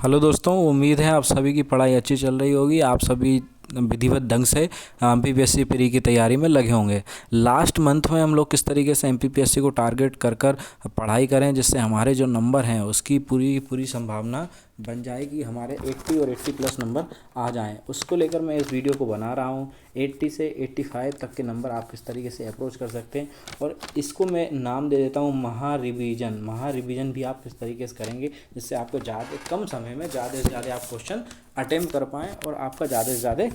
Hello दोस्तों, उम्मीद है आप सभी की पढ़ाई अच्छी चल रही होगी। आप सभी विधिवत ढंग से एमपीपीएससी प्री की तैयारी में लगे होंगे। लास्ट मंथ में हम लोग किस तरीके से एमपीपीएससी को टारगेट कर कर पढ़ाई करें जिससे हमारे जो नंबर हैं उसकी पूरी पूरी संभावना बन जाए कि हमारे 80 और 80 प्लस नंबर आ जाएं। उसको लेकर मैं इस वीडियो को बना रहा हूं। 80 से 85 तक के नंबर आप किस तरीके से अप्रोच कर सकते हैं, और इसको मैं नाम दे देता हूं महा रिवीजन भी आप किस तरीके से करेंगे जिससे आपको ज़्यादा कम समय में ज़्यादा से ज़्यादा आप क्वेश्चन अटेम्प्ट कर पाएँ और आपका ज़्यादा से ज़्यादा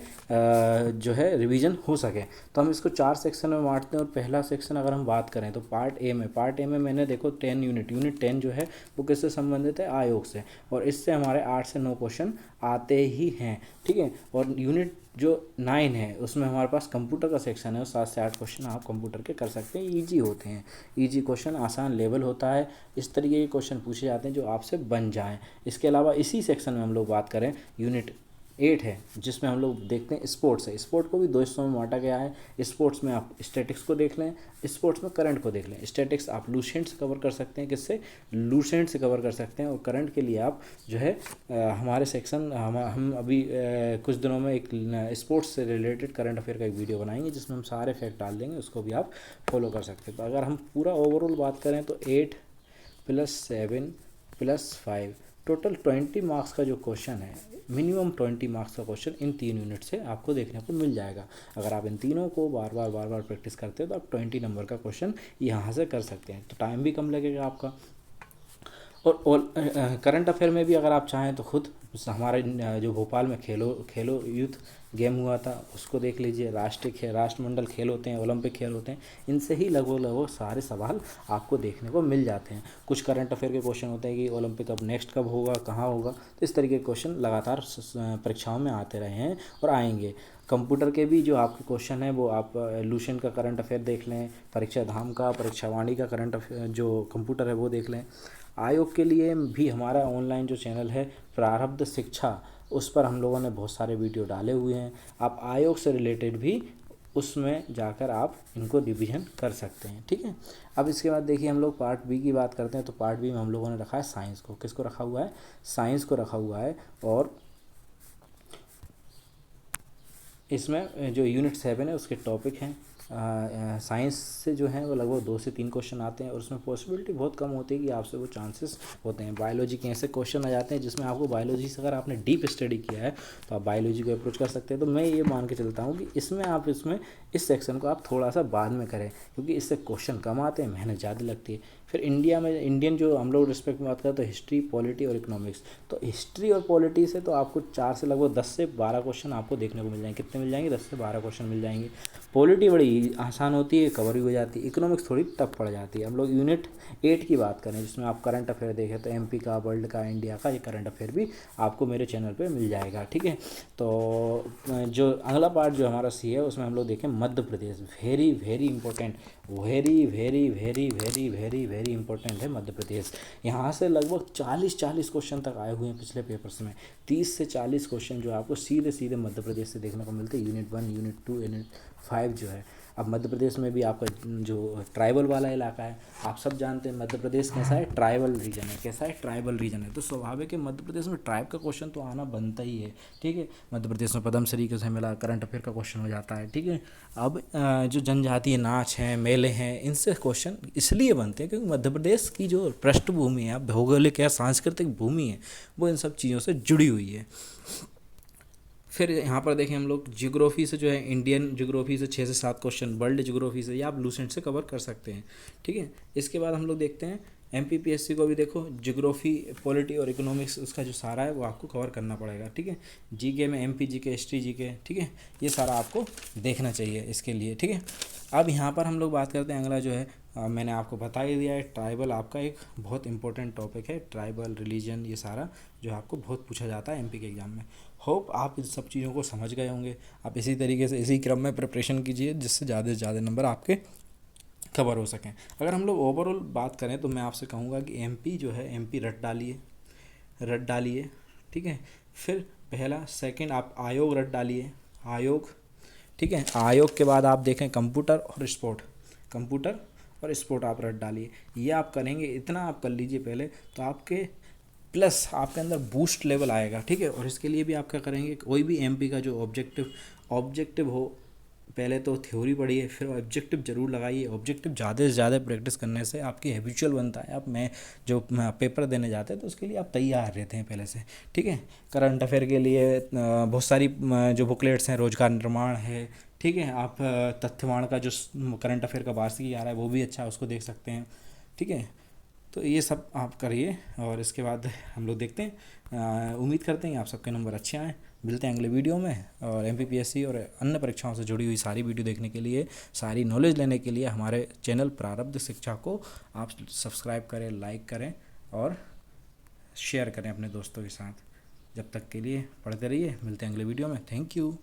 जो है रिवीजन हो सके। तो हम इसको 4 सेक्शन में बांटते हैं, और पहला सेक्शन अगर हम बात करें तो पार्ट ए में मैंने देखो 10 यूनिट 10 जो है वो किससे संबंधित है, आयोग से, और इससे हमारे 8 से 9 क्वेश्चन आते ही हैं। ठीक है, और यूनिट जो 9 है उसमें हमारे पास कंप्यूटर का सेक्शन है, और 7 से 8 क्वेश्चन आप कंप्यूटर के कर सकते हैं। ईजी होते हैं, ईजी क्वेश्चन, आसान लेवल होता है, इस तरीके के क्वेश्चन पूछे जाते हैं जो आपसे बन जाएं। इसके अलावा इसी सेक्शन में हम लोग बात करें, यूनिट 8 है जिसमें हम लोग देखते हैं स्पोर्ट्स है। स्पोर्ट को भी दो हिस्सों में बांटा गया है। स्पोर्ट्स में आप स्टैटिक्स को देख लें, स्पोर्ट्स में करंट को देख लें। स्टैटिक्स आप लूसेंट से कवर कर सकते हैं, किससे, लूसेंट से कवर कर सकते हैं, और करंट के लिए आप जो है हमारे सेक्शन हम अभी कुछ दिनों में एक स्पोर्ट्स से रिलेटेड करंट अफेयर का एक वीडियो बनाएंगे जिसमें हम सारे फैक्ट डाल देंगे, उसको भी आप फॉलो कर सकते हैं। तो अगर हम पूरा ओवरऑल बात करें तो 8 + 7 + 5 टोटल 20 मार्क्स का जो क्वेश्चन है, मिनिमम 20 मार्क्स का क्वेश्चन इन 3 यूनिट से आपको देखने को मिल जाएगा। अगर आप इन तीनों को बार बार प्रैक्टिस करते हो तो आप 20 नंबर का क्वेश्चन यहाँ से कर सकते हैं। तो टाइम भी कम लगेगा आपका। और करंट अफेयर में भी अगर आप चाहें तो खुद हमारे जो भोपाल में खेलो यूथ गेम हुआ था उसको देख लीजिए। राष्ट्रमंडल खेल होते हैं, ओलंपिक खेल होते हैं, इनसे ही लगभग सारे सवाल आपको देखने को मिल जाते हैं। कुछ करंट अफेयर के क्वेश्चन होते हैं कि ओलंपिक अब नेक्स्ट कब होगा, कहाँ होगा, तो इस तरीके के क्वेश्चन लगातार परीक्षाओं में आते रहे हैं और आएंगे। कंप्यूटर के भी जो आपके क्वेश्चन है वो आप लूसेंट का करंट अफेयर देख लें, परीक्षा धाम का, परीक्षा वाणी का करंट अफेयर जो कंप्यूटर है वो देख लें। आयोग के लिए भी हमारा ऑनलाइन जो चैनल है प्रारब्ध शिक्षा, उस पर हम लोगों ने बहुत सारे वीडियो डाले हुए हैं। आप आयोग से रिलेटेड भी उसमें जाकर आप इनको रिवीजन कर सकते हैं। ठीक है, अब इसके बाद देखिए हम लोग पार्ट बी की बात करते हैं। तो पार्ट बी में हम लोगों ने रखा है साइंस को। किसको रखा हुआ है, साइंस को रखा हुआ है। और इसमें जो यूनिट 7 है उसके टॉपिक हैं साइंस से जो है वो लगभग 2 से 3 क्वेश्चन आते हैं, और उसमें पॉसिबिलिटी बहुत कम होती है कि आपसे वो चांसेस होते हैं। बायोलॉजी के ऐसे क्वेश्चन आ जाते हैं जिसमें आपको बायोलॉजी से अगर आपने डीप स्टडी किया है तो आप बायोलॉजी को अप्रोच कर सकते हैं। तो मैं ये मान के चलता हूँ कि इसमें इस सेक्शन को आप थोड़ा सा बाद में करें, क्योंकि इससे क्वेश्चन कम आते हैं, मेहनत ज़्यादा लगती है। फिर इंडियन जो हम लोग रिस्पेक्ट में बात करें तो हिस्ट्री, पॉलिटी और इकोनॉमिक्स। तो हिस्ट्री और पॉलिटी से तो आपको 4 से लगभग 10 से 12 क्वेश्चन आपको देखने को मिल जाएंगे। कितने मिल जाएंगे, 10 से 12 क्वेश्चन मिल जाएंगे। पॉलिटी बड़ी आसान होती है, कवर भी हो जाती है। इकोनॉमिक्स थोड़ी टफ पड़ जाती है। हम लोग यूनिट 8 की बात करें जिसमें आप करंट अफेयर देखें तो एमपी का, वर्ल्ड का, इंडिया का, ये करंट अफेयर भी आपको मेरे चैनल पे मिल जाएगा। ठीक है, तो जो अगला पार्ट जो हमारा सी है उसमें हम लोग देखें Madhya Pradesh. Very very important, very important है मध्य प्रदेश। यहाँ से लगभग 40 क्वेश्चन तक आए हुए हैं पिछले पेपर्स में। 30 से 40 क्वेश्चन जो आपको सीधे मध्य प्रदेश से देखने को मिलते हैं। यूनिट 1, यूनिट 2, यूनिट 5 जो है। अब मध्य प्रदेश में भी आपका जो ट्राइबल वाला इलाका है, आप सब जानते हैं मध्य प्रदेश कैसा है, ट्राइबल रीजन है। कैसा है, ट्राइबल रीजन है। तो स्वाभाविक है मध्य प्रदेश में ट्राइब का क्वेश्चन तो आना बनता ही है। ठीक है, मध्य प्रदेश में पद्मश्री कैसे मिला, करंट अफेयर का क्वेश्चन हो जाता है। ठीक है, अब जो जनजातीय नाच हैं, मेले हैं, इनसे क्वेश्चन इसलिए बनते हैं क्योंकि मध्य प्रदेश की जो पृष्ठभूमि है, भौगोलिक या सांस्कृतिक भूमि है, वो इन सब चीज़ों से जुड़ी हुई है। फिर यहाँ पर देखें हम लोग ज्योग्राफी से जो है, इंडियन ज्योग्राफी से 6 से 7 क्वेश्चन, वर्ल्ड ज्योग्राफी से या आप लूसेंट से कवर कर सकते हैं। ठीक है, इसके बाद हम लोग देखते हैं एमपीपीएससी को भी। देखो ज्योग्राफी, पॉलिटी और इकोनॉमिक्स, उसका जो सारा है वो आपको कवर करना पड़ेगा। ठीक है, जीके में एमपी जीके, हिस्ट्री जीके, ठीक है, ये सारा आपको देखना चाहिए इसके लिए। ठीक है, अब यहाँ पर हम लोग बात करते हैं अगला जो है, मैंने आपको बता ही दिया है, ट्राइबल आपका एक बहुत इंपॉर्टेंट टॉपिक है। ट्राइबल, रिलीजन, ये सारा जो आपको बहुत पूछा जाता है एमपी के एग्ज़ाम में। होप आप इन सब चीज़ों को समझ गए होंगे। आप इसी तरीके से इसी क्रम में प्रिपरेशन कीजिए जिससे ज़्यादा से ज़्यादा नंबर आपके कवर हो सकें। अगर हम लोग ओवरऑल बात करें तो मैं आपसे कहूँगा कि एमपी जो है, एमपी रट डालिए। ठीक है, फिर पहला सेकंड आप आयोग रट डालिए, आयोग। ठीक है, आयोग के बाद आप देखें कंप्यूटर और स्पोर्ट आप रट डालिए। ये आप करेंगे, इतना आप कर लीजिए पहले, तो आपके प्लस आपके अंदर बूस्ट लेवल आएगा, ठीक है। और इसके लिए भी आप क्या करेंगे, कोई भी एमपी का जो ऑब्जेक्टिव हो, पहले तो थ्योरी पढ़िए, फिर ऑब्जेक्टिव जरूर लगाइए। ऑब्जेक्टिव ज़्यादा से ज़्यादा प्रैक्टिस करने से आपकी हैबिचुअल बनता है। आप मैं जो पेपर देने जाते हैं तो उसके लिए आप तैयार रहते हैं पहले से, ठीक है। करंट अफेयर के लिए बहुत सारी जो बुकलेट्स हैं, रोजगार निर्माण है, ठीक है। आप तथ्यवाण का जो करंट अफेयर का वार्षिकी आ रहा है वो भी अच्छा है, उसको देख सकते हैं, ठीक है। तो ये सब आप करिए और इसके बाद हम लोग देखते हैं। उम्मीद करते हैं आप सबके नंबर अच्छे आएँ। मिलते हैं अगले वीडियो में। और एमपीपीएससी और अन्य परीक्षाओं से जुड़ी हुई सारी वीडियो देखने के लिए, सारी नॉलेज लेने के लिए हमारे चैनल प्रारब्ध शिक्षा को आप सब्सक्राइब करें, लाइक करें और शेयर करें अपने दोस्तों के साथ। जब तक के लिए पढ़ते रहिए, मिलते हैं अगले वीडियो में। Thank you.